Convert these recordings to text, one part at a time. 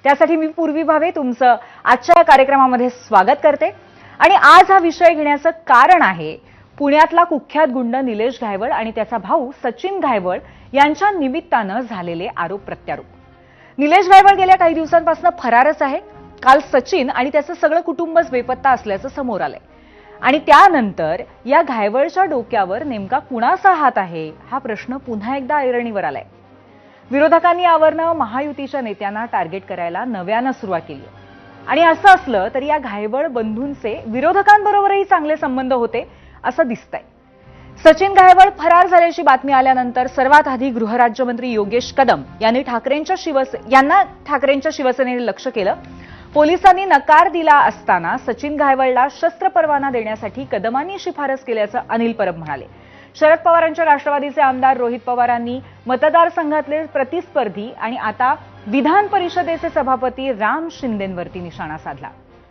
त्यासाठी मी पूर्वी भावे तुमचं आजच्या कार्यक्रमामध्ये स्वागत करते आणि आज हा विषय घेण्याचं कारण आहे पुण्यातला कुख्यात गुंड निलेश घायवळ आणि त्याचा भाऊ सचिन घायवळ यांच्या निमित्तानं झालेले आरोप प्रत्यारोप। निलेश घायवळ गेल्या काही दिवसांपासून फरारच आहे। काल सचिन आणि त्याचं सगळं कुटुंबच बेपत्ता असल्याचं समोर आलंय आणि त्यानंतर या घायवळच्या डोक्यावर नेमका कुणाचा हात आहे हा प्रश्न पुन्हा एकदा ऐरणीवर आलाय। विरोधकांनी यावरनं महायुतीच्या नेत्यांना टार्गेट करायला नव्यानं सुरुवात केली आणि असं असलं तरी या घायवळ बंधूंचे विरोधकांबरोबरही चांगले संबंध होते असं दिसतंय। सचिन घायवळ फरार झाल्याची बातमी आल्यानंतर सर्वात आधी गृहराज्यमंत्री योगेश कदम यांनी ठाकरेंच्या शिवसेनेने लक्ष केलं। पोलिसांनी नकार दिला असताना सचिन घायवळला शस्त्र परवाना देण्यासाठी कदमांनी शिफारस केल्याचं अनिल परब म्हणाले। शरद पवारांच्या राष्ट्रवादीचे आमदार रोहित पवारांनी मतदारसंघातले प्रतिस्पर्धी आणि आता विधान परिषदेचे सभापती राम शिंदेंवरती निशाणा साधला।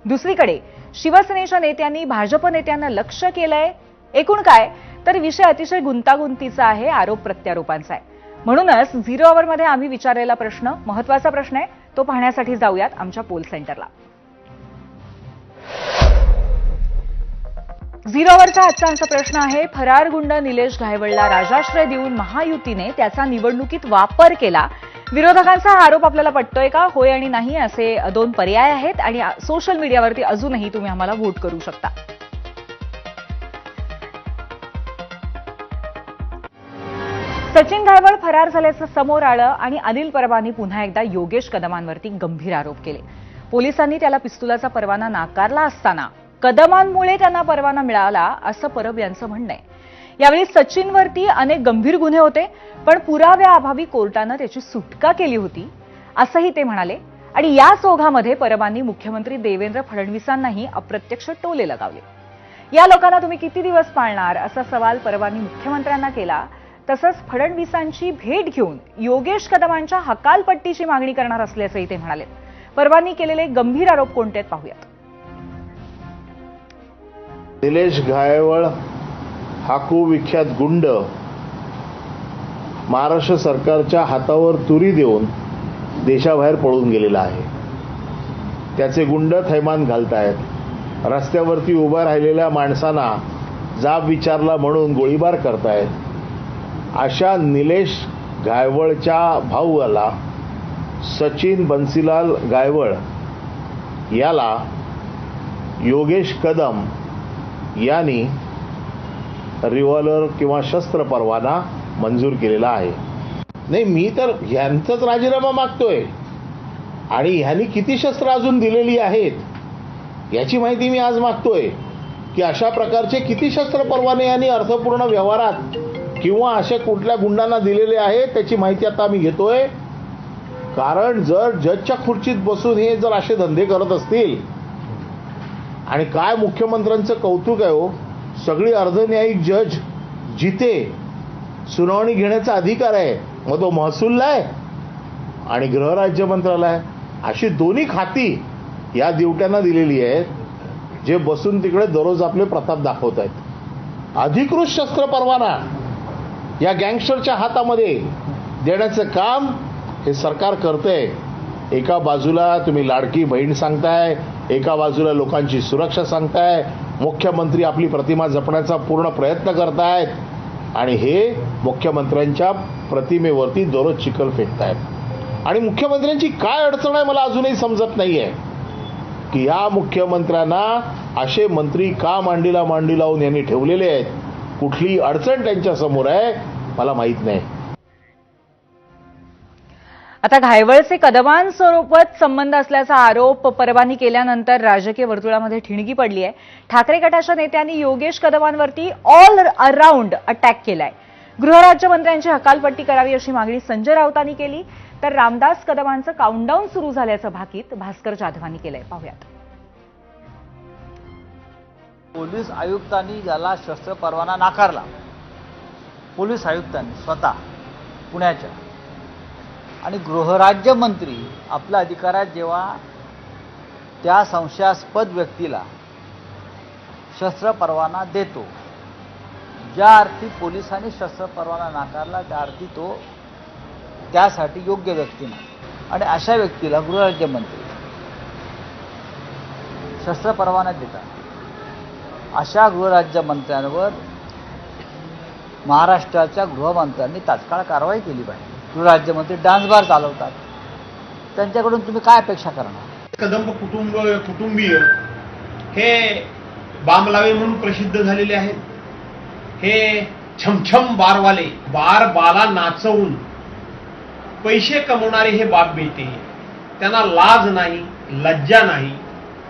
दुसरीकडे शिवसेनेच्या नेत्यांनी भाजप नेत्यांना लक्ष्य केलंय। एकूण काय तर विषय अतिशय गुंतागुंतीचा आहे, आरोप प्रत्यारोपांचा आहे। म्हणूनच झिरो अवरमध्ये आम्ही विचारलेला प्रश्न महत्त्वाचा प्रश्न आहे, तो पाहण्यासाठी जाऊयात आमच्या पोल सेंटरला। झिरो अवरचा आजचा आमचा प्रश्न आहे, फरार गुंड निलेश घायवळला राजाश्रय देऊन महायुतीने त्याचा निवडणुकीत वापर केला। विरोधकांचा हा आरोप आपल्याला पटतोय का? होय आणि नाही असे दोन पर्याय आहेत आणि सोशल मीडियावरती अजूनही तुम्ही आम्हाला व्होट करू शकता। सचिन घायवळ फरार झाल्याचं समोर आलं आणि अनिल परबांनी पुन्हा एकदा योगेश कदमांवरती गंभीर आरोप केले। पोलिसांनी त्याला पिस्तुलाचा परवाना नाकारला असताना कदमांमुळे त्यांना परवाना मिळाला असं परब यांचं म्हणणं आहे। यावेळी सचिनवरती अनेक गंभीर गुन्हे होते पण पुराव्याअभावी कोर्टानं त्याची सुटका केली होती असंही ते म्हणाले आणि याच ओघामध्ये परबांनी मुख्यमंत्री देवेंद्र फडणवीसांनाही अप्रत्यक्ष टोले लगावले। या लोकांना तुम्ही किती दिवस पाळणार असा सवाल परबांनी मुख्यमंत्र्यांना केला। तसंच फडणवीसांची भेट घेऊन योगेश कदमांच्या हकालपट्टीची मागणी करणार असल्याचंही ते म्हणाले। परबांनी केलेले गंभीर आरोप कोणते आहेत पाहूयात। निलेश घायवळ हा कुविख्यात गुंड महाराष्ट्र सरकारच्या हातावर तुरी देऊन देशाबाहेर पळून गेलेला आहे। त्याचे गुंड थैमान घालतायत, रस्त्यावरती उभा राहिलेल्या माणसांना जाब विचारला म्हणून गोळीबार करतायत। अशा निलेश घायवळच्या भाऊला सचिन बन्सीलाल घायवळ याला योगेश कदम यांनी रिव्हॉल्वर किंवा शस्त्र परवाना मंजूर केलेला आहे। नाही, मी तर ह्यांचाच राजीनामा मागतोय आणि ह्यांनी किती शस्त्र अजून दिलेली आहेत याची माहिती मी आज मागतोय की अशा प्रकारचे किती शस्त्र परवाने यांनी अर्थपूर्ण व्यवहारात किंवा अशा कुठल्या गुंडांना दिलेले आहेत त्याची माहिती आता आम्ही घेतोय। कारण जर जजच्या खुर्चीत बसून हे जर असे धंदे करत असतील आणि काय मुख्यमंत्र्यांचं कौतुक आहे हो, सगळी अर्धन्यायिक जज जिथे सुनावणी घेण्याचा अधिकार आहे मग तो महसूलला आहे आणि गृहराज्यमंत्रालय अशी दोन्ही खाती या दिवट्यांना दिलेली आहेत जे बसून तिकडे दररोज आपले प्रताप दाखवत आहेत। अधिकृत शस्त्र परवाना या गँगस्टरच्या हातामध्ये देण्याचं काम हे सरकार करतंय। एका बाजूला तुम्ही लाडकी बहीण सांगताय, एका बाजूला लोकांची सुरक्षा सांगताय, मुख्यमंत्री आपली प्रतिमा जपण्याचा पूर्ण प्रयत्न करतायत आणि हे मुख्यमंत्र्यांच्या प्रतिमेवरती दररोज चिखल फेकतायत। आणि मुख्यमंत्र्यांची काय अडचण आहे मला अजूनही समजत नाहीये की या मुख्यमंत्र्यांना असे मंत्री का मांडीला मांडी लावून यांनी ठेवलेले आहेत। कुठली अडचण त्यांच्या समोर आहे मला माहित नाही। आता घायवळचे कदमांसोबत संबंध असल्याचा आरोप परबांनी केल्यानंतर राजकीय वर्तुळामध्ये ठिणगी पडली आहे। ठाकरे गटाच्या नेत्यांनी योगेश कदमांवरती ऑल अराउंड अटॅक केलाय। गृहराज्यमंत्र्यांची हकालपट्टी करावी अशी मागणी संजय राऊतांनी केली तर रामदास कदमांचं काउंटडाऊन सुरू झाल्याचं भाकीत भास्कर जाधवांनी केलंय। पाहूयात। पोलीस आयुक्तांनी ज्याला शस्त्र परवाना नाकारला, पोलीस आयुक्तांनी स्वतः पुण्याच्या, आणि गृहराज्यमंत्री आपल्या अधिकारात जेव्हा त्या संशयास्पद व्यक्तीला शस्त्र परवाना देतो, ज्या अर्थी पोलिसांनी शस्त्र परवाना नाकारला त्या अर्थी तो त्यासाठी योग्य व्यक्ती नाही आणि अशा व्यक्तीला गृहराज्यमंत्री शस्त्र परवाना देतात। अशा गृहराज्यमंत्र्यांवर महाराष्ट्राच्या गृहमंत्र्यांनी तात्काळ कारवाई केली पाहिजे। गृहराज्यमंत्री डान्स बार चालवतात, त्यांच्याकडून तुम्ही काय अपेक्षा करणार? कदंब कुटुंबीय हे बामलावे म्हणून प्रसिद्ध झालेले आहेत। हे छमछम बारवाले, बाला नाचवून पैसे कमवणारे हे बाप बेटे, त्यांना लाज नाही, लज्जा नाही,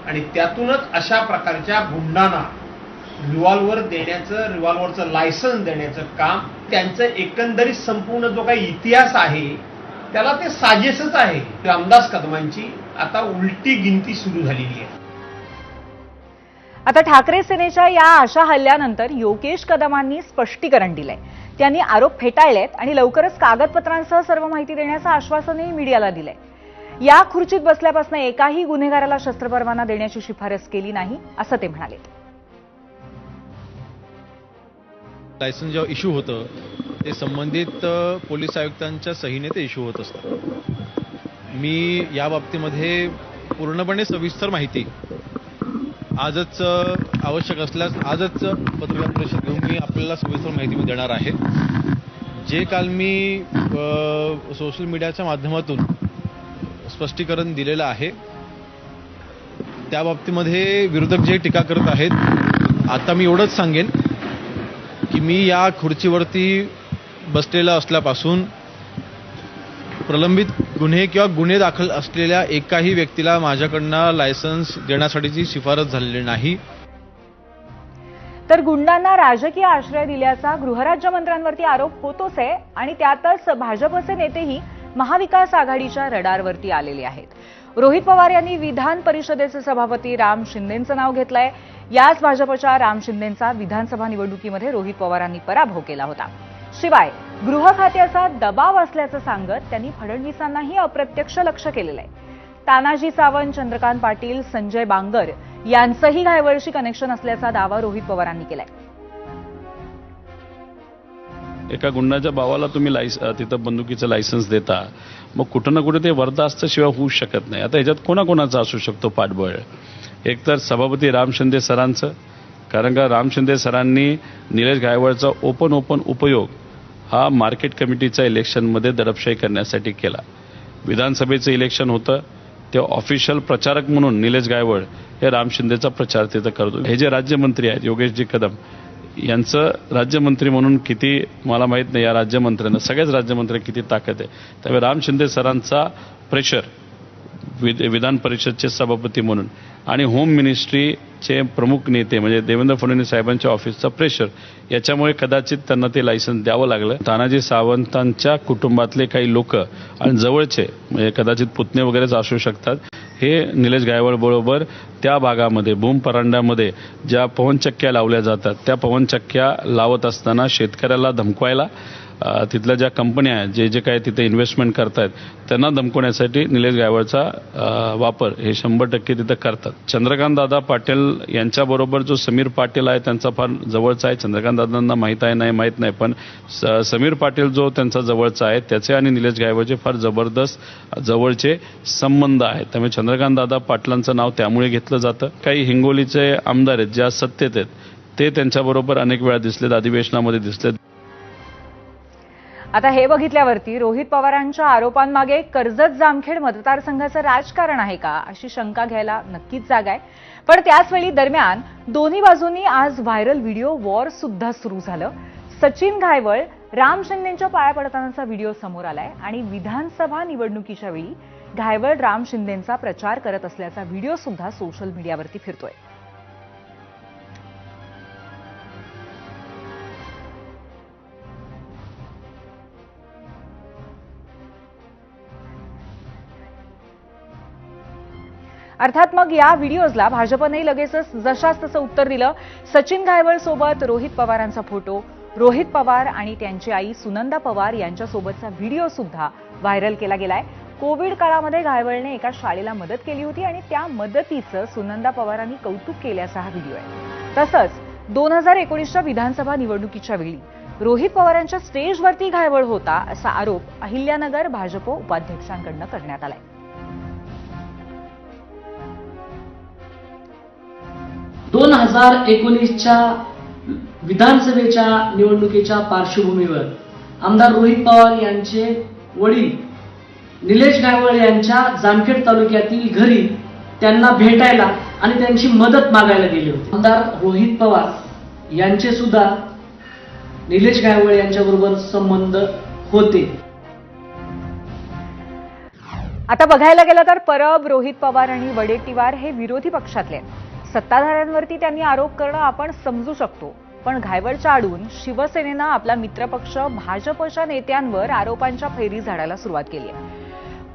आणि त्यातूनच अशा प्रकारच्या गुंडांना रिव्हॉल्वरचं लायसन्स देण्याचं काम, त्यांचं एकंदरीत संपूर्ण जो काही इतिहास आहे त्याला ते साजेसच आहे। रामदास कदमांची आता उलटी गिनती सुरू झालेली आहे। आता ठाकरे सेनेच्या या अशा हल्ल्यानंतर योगेश कदमांनी स्पष्टीकरण दिलंय। त्यांनी आरोप फेटाळलेत आणि लवकरच कागदपत्रांसह सर्व माहिती देण्याचं आश्वासनही मीडियाला दिलंय। या खुर्चीत बसल्यापासून एकाही गुन्हेगाराला शस्त्र परवाना देण्याची शिफारस केली नाही असं ते म्हणाले। लायसन्स जेव्हा इश्यू होतं ते संबंधित पोलीस आयुक्तांच्या सहीने ते इश्यू होत असतं। मी या बाबतीमध्ये पूर्णपणे सविस्तर माहिती आजच आवश्यक असल्यास आजच पत्रकार परिषद घेऊन मी आपल्याला सविस्तर माहिती देणार आहे। जे काल मी सोशल मीडियाच्या माध्यमातून स्पष्टीकरण दिलेलं आहे त्या बाबतीमध्ये विरोधक जे टीका करत आहेत, आता मी एवढंच सांगेन की मी या खुर्चीवरती बसलेला असल्यापासून प्रलंबित गुन्हे किंवा गुन्हे दाखल असलेल्या एकाही व्यक्तीला माझ्याकडनं लायसन्स देण्यासाठीची शिफारस झालेली नाही। तर गुंडांना राजकीय आश्रय दिल्याचा गृहराज्यमंत्र्यांवरती आरोप होतोच आहे आणि त्यातच भाजपचे नेतेही महाविकास आघाडीच्या रडारवरती आलेले आहेत। रोहित पवार यांनी विधान परिषदेचे सभापती राम शिंदेंचं नाव घेतलंय। याच भाजपच्या राम शिंदेंचा विधानसभा निवडणुकीमध्ये रोहित पवारांनी पराभव केला होता। शिवाय गृह खात्याचा दबाव असल्याचं सांगत त्यांनी फडणवीसांनाही अप्रत्यक्ष लक्ष केलेलं आहे। तानाजी सावंत, चंद्रकांत पाटील, संजय बांगर यांचंही घायवळशी कनेक्शन असल्याचा दावा रोहित पवारांनी केलाय। एका गुंडाच्या भावाला तुम्ही तिथं बंदुकीचं लायसन्स देता, मग कुठं ना कुठे ते वरदास्त शिवाय होऊ शकत नाही। आता ह्याच्यात कोणाकोणाचा असू शकतो पाठबळ? एक तर सभापती राम शिंदे सरांचं, कारण का राम शिंदे सरांनी निलेश घायवळचा ओपन उपयोग हा मार्केट कमिटीच्या इलेक्शनमध्ये दडपशाही करण्यासाठी केला। विधानसभेचं इलेक्शन होतं ते ऑफिशियल प्रचारक म्हणून निलेश घायवळ हे राम शिंदेचा प्रचार तिथं करतो। हे जे राज्यमंत्री आहेत योगेशजी कदम यांचं राज्यमंत्री म्हणून किती मला माहीत नाही, या राज्यमंत्र्यांना सगळ्याच राज्यमंत्री किती ताकद आहे। त्यामुळे राम शिंदे सरांचा प्रेशर विधान परिषदचे सभापती म्हणून आणि होम मिनिस्ट्रीचे प्रमुख नेते म्हणजे देवेंद्र फडणवीस साहेबांच्या ऑफिसचा प्रेशर, याच्यामुळे कदाचित त्यांना ते लायसन्स द्यावं लागलं। तानाजी सावंतांच्या कुटुंबातले काही लोक आणि जवळचे म्हणजे कदाचित पुतणे वगैरेच असू शकतात, हे निलेश घायवळ बरोबर त्या भागामध्ये भूम परांड्यामध्ये ज्या पवनचक्क्या लावल्या जातात त्या पवनचक्क्या लावत असताना शेतकऱ्याला धमकवायला तिथल्या ज्या कंपन्या आहेत जे काय तिथे इन्व्हेस्टमेंट करतायत त्यांना धमकवण्यासाठी निलेश घायवळचा वापर हे 100% तिथं करतात। चंद्रकांत दादा पाटील यांच्याबरोबर जो समीर पाटील आहे त्यांचा फार जवळचा आहे। चंद्रकांत दादांना माहीत आहे नाही माहीत नाही, पण समीर पाटील जो त्यांचा जवळचा आहे त्याचे आणि निलेश घायवळचे फार जबरदस्त जवळचे संबंध आहेत। त्यामुळे चंद्रकांत दादा पाटलांचं नाव त्यामुळे घेतलं जातं। काही हिंगोलीचे आमदार आहेत ज्या सत्तेत आहेत ते त्यांच्याबरोबर अनेक वेळा दिसलेत, अधिवेशनामध्ये दिसलेत। आता हे बघितल्यावरती रोहित पवारांच्या आरोपांमागे कर्जत जामखेड मतदारसंघाचं राजकारण आहे का अशी शंका घ्यायला नक्कीच जागा आहे। पण त्याचवेळी दरम्यान दोन्ही बाजूंनी आज व्हायरल व्हिडिओ वॉर सुद्धा सुरू झालं। सचिन घायवळ राम शिंदेंच्या पाया पडतानाचा व्हिडिओ समोर आलाय आणि विधानसभा निवडणुकीच्या वेळी घायवळ राम शिंदेंचा प्रचार करत असल्याचा व्हिडिओ सुद्धा सोशल मीडियावरती फिरतोय। अर्थात मग या व्हिडिओजला भाजपनेही लगेचच जशास तसं उत्तर दिलं। सचिन घायवळ सोबत रोहित पवारांचा फोटो, रोहित पवार आणि त्यांची आई सुनंदा पवार यांच्यासोबतचा व्हिडिओ सुद्धा व्हायरल केला गेलाय। कोविड काळामध्ये घायवळने एका शाळेला मदत केली होती आणि त्या मदतीचं सुनंदा पवारांनी कौतुक केल्याचा हा व्हिडिओ आहे। तसंच 2019च्या विधानसभा निवडणुकीच्या वेळी रोहित पवारांच्या स्टेजवरती घायवळ होता असा आरोप अहिल्यानगर भाजप उपाध्यक्षांकडून करण्यात आलाय. दोन 2019च्या विधानसभेच्या निवडणुकीच्या पार्श्वभूमीवर आमदार रोहित पवार यांचे वडील निलेश घायवळ यांच्या जामखेड तालुक्यातील घरी त्यांना भेटायला आणि त्यांची मदत मागायला गेले होते. आमदार रोहित पवार यांचे सुद्धा निलेश घायवळ यांच्याबरोबर संबंध होते. आता बघायला गेलं तर परब, रोहित पवार आणि वडेट्टीवार हे विरोधी पक्षातले आहेत. सत्ताधाऱ्यांवरती त्यांनी आरोप करणं आपण समजू शकतो, पण घायवळच्या आडून शिवसेनेनं आपला मित्रपक्ष भाजपच्या नेत्यांवर आरोपांच्या फैरी झाडायला सुरुवात केली आहे.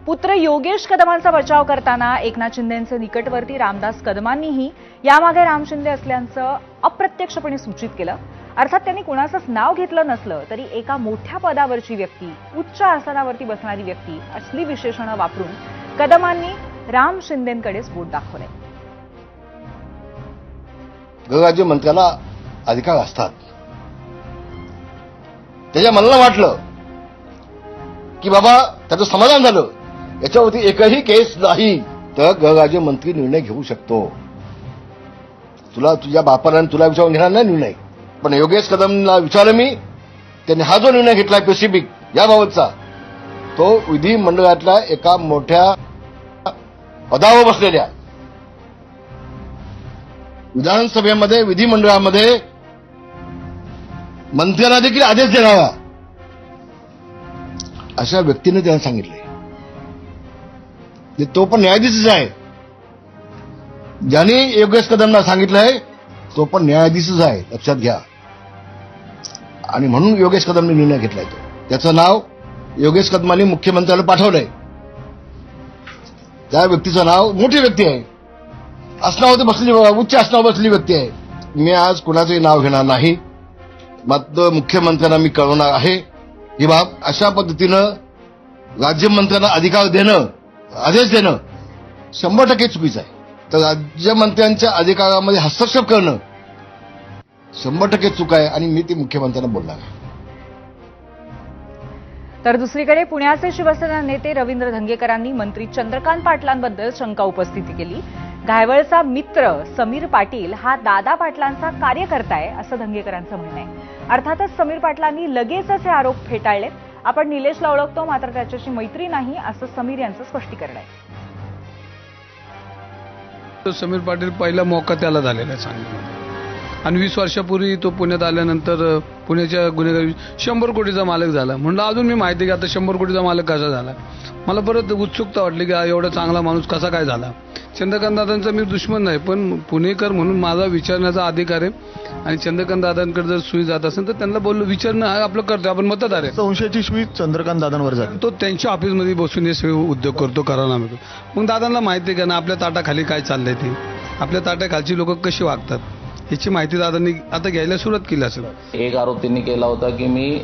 पुत्र योगेश कदमांचा बचाव करताना एकनाथ शिंदेंचे निकटवर्ती रामदास कदमांनीही यामागे राम शिंदे असल्याचं अप्रत्यक्षपणे सूचित केलं. अर्थात त्यांनी कुणाचंच नाव घेतलं नसलं तरी एका मोठ्या पदावरची व्यक्ती, उच्च आसनावरती बसणारी व्यक्ती असली विशेषणं वापरून कदमांनी राम शिंदेंकडेच बोट दाखवलंय. गृहराज्यमंत्र्याला अधिकार असतात. त्याच्या मनाला वाटलं की बाबा त्याचं समाधान झालं, याच्यावरती एकही केस नाही, तर गृहराज्यमंत्री निर्णय घेऊ शकतो. तुला तुझ्या बापाला तुला विचारून घेणार नाही निर्णय, पण योगेश कदमला विचारलं मी, त्यांनी हा जो निर्णय घेतलाय स्पेसिफिक याबाबतचा, तो विधिमंडळातल्या एका मोठ्या पदावर बसलेल्या विधानसभेमध्ये विधिमंडळामध्ये मंत्र्यांना देखील आदेश देणारा अशा व्यक्तीने त्यांना सांगितले. तो पण न्यायाधीशच आहे. ज्याने योगेश कदमला सांगितलंय तो पण न्यायाधीशच आहे, लक्षात घ्या. आणि म्हणून योगेश कदमने निर्णय घेतलाय. त्याचं नाव योगेश कदमांनी मुख्यमंत्र्याला पाठवलंय. त्या व्यक्तीचं नाव, मोठी व्यक्ती आहे, आसनावर बसली, उच्च आसनावर बसली व्यक्ती आहे. मी आज कुणाचंही नाव घेणार नाही, मात्र मुख्यमंत्र्यांना मी कळवणार आहे ही बाब. अशा पद्धतीनं राज्यमंत्र्यांना अधिकार देणं, आदेश देणं 100% चुकीचं आहे. तर राज्यमंत्र्यांच्या अधिकारामध्ये हस्तक्षेप करणं 100% चूक आहे आणि मी ते मुख्यमंत्र्यांना बोलणार आहे. तर दुसरीकडे पुण्याचे शिवसेना नेते रवींद्र धंगेकरांनी मंत्री चंद्रकांत पाटलांबद्दल शंका उपस्थित केली. घायवळचा मित्र समीर पाटील हा दादा पाटलांचा कार्यकर्ता आहे असं धंगेकरांचं म्हणणं आहे. अर्थातच समीर पाटलांनी लगेचच हे आरोप फेटाळलेत. आपण निलेशला ओळखतो, मात्र त्याच्याशी मैत्री नाही असं समीर यांचं स्पष्टीकरण आहे. समीर पाटील पहिला मौका त्याला झालेला आहे सांगलीमध्ये, आणि 20 वर्षापूर्वी तो पुण्यात आल्यानंतर पुण्याच्या गुन्हेगार 100 कोटीचा मालक झाला. म्हणलं अजून मी माहिती की आता 100 कोटीचा मालक कसा झाला. मला परत उत्सुकता वाटली की एवढा चांगला माणूस कसा काय झाला. चंद्रकांत दादांचा मी दुश्मन नाही, पण पुणेकर म्हणून माझा विचारण्याचा अधिकार आहे. आणि चंद्रकांत दादांकडे जर सुई जात असेल तर त्यांना बोललो, विचारणं आपलं कर्तव्य, आपण मतदार आहे. संशयाची सुई चंद्रकांत दादांवर जाते. तो त्यांच्या ऑफिसमध्ये बसून हे सगळे उद्योग करतो, करायला मिळतो. मग दादांना माहिती आहे का ना आपल्या ताटाखाली काय चाललंय, ते आपल्या ताटाखालची लोक कशी वागतात याची माहिती दादांनी आता घ्यायला सुरुवात केली असेल. एक आरोप त्यांनी केला होता की मी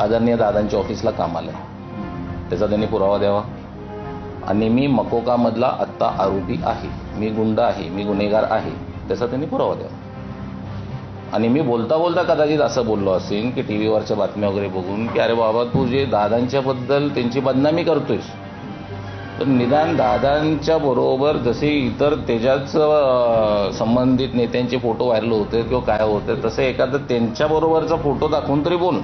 आदरणीय दादांच्या ऑफिसला कामाला आहे, त्याचा त्यांनी पुरावा द्यावा. आणि मी मकोकामधला आत्ता आरोपी आहे, मी गुंड आहे, मी गुन्हेगार आहे, त्याचा त्यांनी पुरावा द्यावा. आणि मी बोलता बोलता कदाचित असं बोललो असेल की टीव्हीवरच्या बातम्या वगैरे बघून की अरे बाबा तू जे दादांच्याबद्दल त्यांची बदनामी करतोयस, तर निदान दादांच्या बरोबर जसे इतर त्याच्याच संबंधित नेत्यांचे फोटो व्हायरल होते किंवा काय होते, तसे एखादा त्यांच्या बरोबरचा फोटो दाखवून तरी बोल.